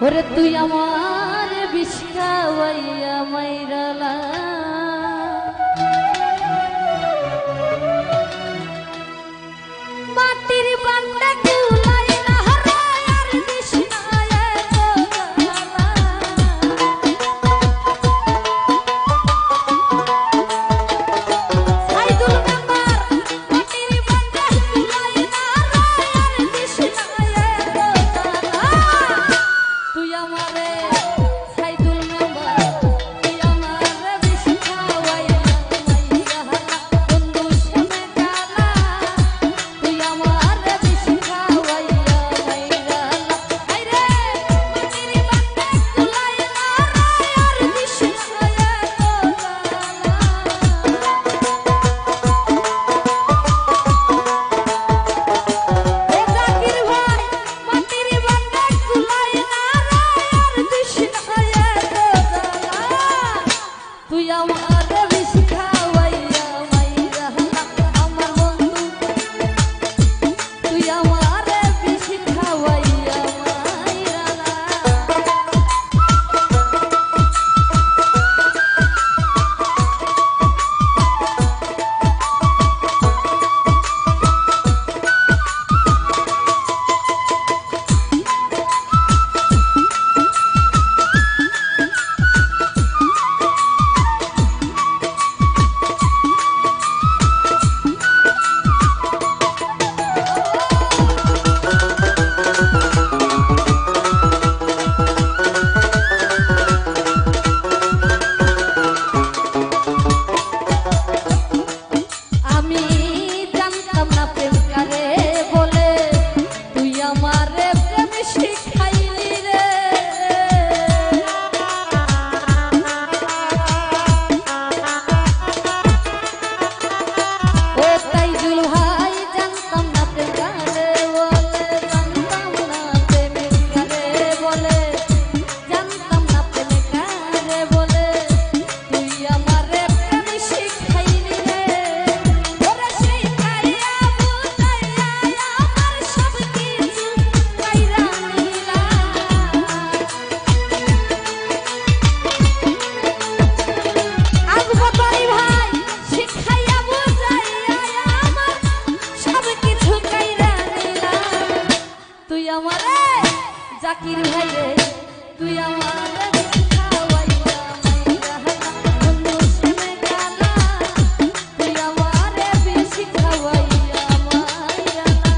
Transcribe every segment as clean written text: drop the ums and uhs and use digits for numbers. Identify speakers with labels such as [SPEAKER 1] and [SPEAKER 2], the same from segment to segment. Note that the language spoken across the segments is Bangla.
[SPEAKER 1] ওরে তুই আমার বিষ খাওয়াইয়া মাইরালা মাটির বান্ডা কুলাইলা হারায়ার দিশনায় গোজালা সাইদুল মেম্বার মাটির বান্ডা কুলাইলা হারায়ার দিশনায় গোজালা তুই আমারে সাইদুল মেম্বার তুই আমারে বিষ খাওয়াইয়া মাইরালা বন্ধু শোনে গালা তুই আমারে বিষ খাওয়াইয়া মাইরালা আইরে মাটির বান্ডা কুলাইলা হারায়ার দিশনায় তুই আমারে বিষ খাওয়াইয়া মাইরালা আমার বন্ধু তুই আমারে বিষ খাওয়াইয়া মাইরালা আমি জানতাম না প্রেম কারে বলে তুই আমারে প্রেম শিখাইলি রে ও তাইজুল ভাই জানতাম না প্রেম কারে বলে জানতাম না প্রেম কারে বলে জানতাম না প্রেম কারে বলে তুই আমারে প্রেম শিখাইলি রে ওরে শিখাইয়া বুঝাইয়া আমার সব কিছু কাইরা নিলা আজগো তাই ভাই শিখাইয়া বুঝাইয়া আমার সব কিছু কাইরা নিলা তুই আমারে জাকির ভাই রে তুই আমারে বিষ খাওয়াইয়া মাইরালা বন্ধু শোনে গালা তুই আমারে বিষ খাওয়াইয়া মাইরালা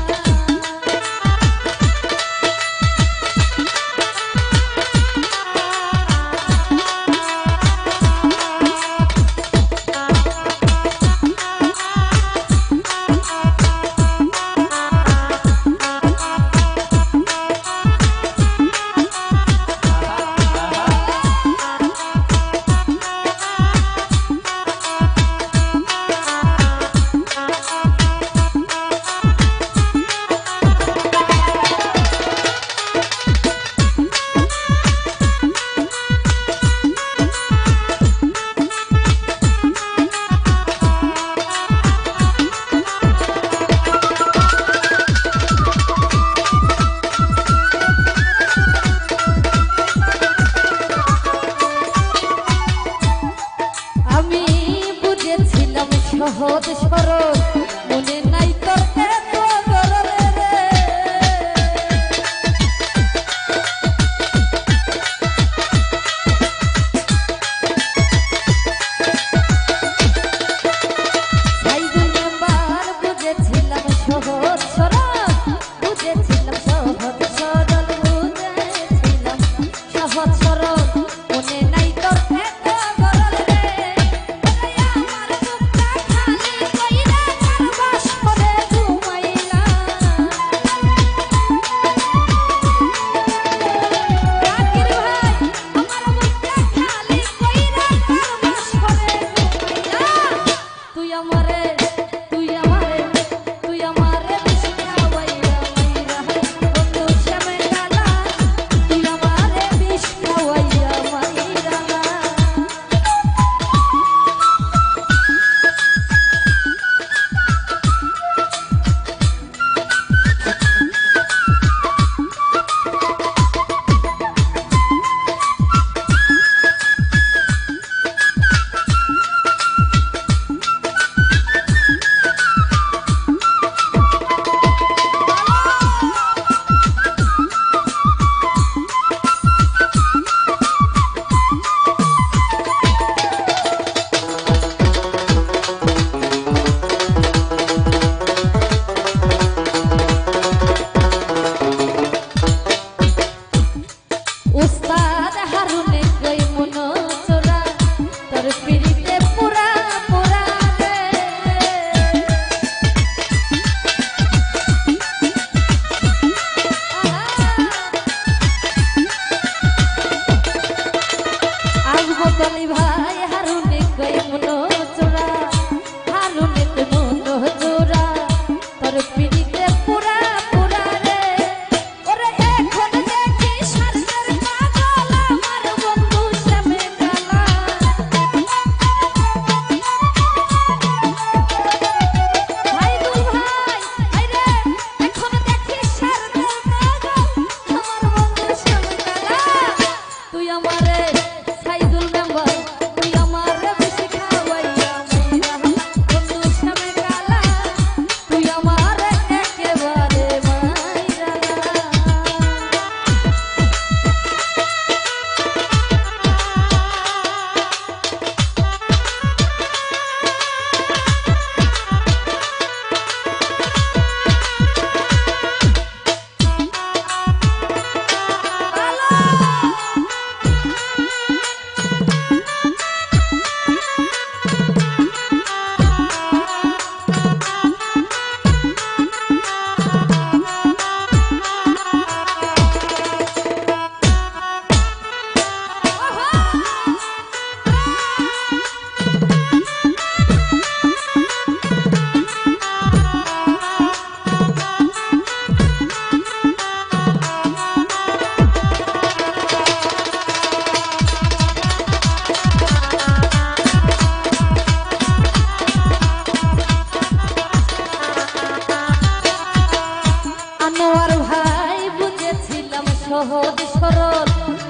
[SPEAKER 1] সরল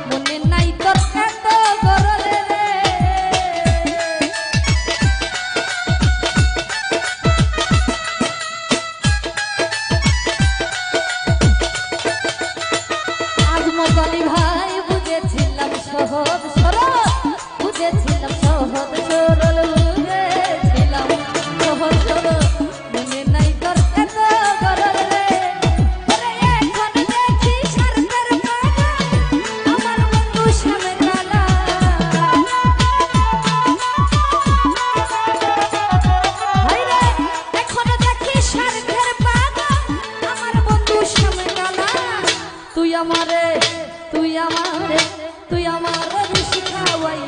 [SPEAKER 1] মনে নাই তোর এত গরলে রে আজমত আলী ভাই বুঝেছিলাম সহজ সরল বুঝেছিলাম সহজ সরল বুঝেছিলাম সহজ সরল মনে নাই তোর এত গরল রে ওরে এখন দেখি সরকার পাগল আমার বন্ধু শ্যামে কালা হায়রে এখন দেখি সরকার পাগল আমার বন্ধু শ্যামে কালা তুই আমারে তুই আমারে তুই আমারে শিখাওয়াই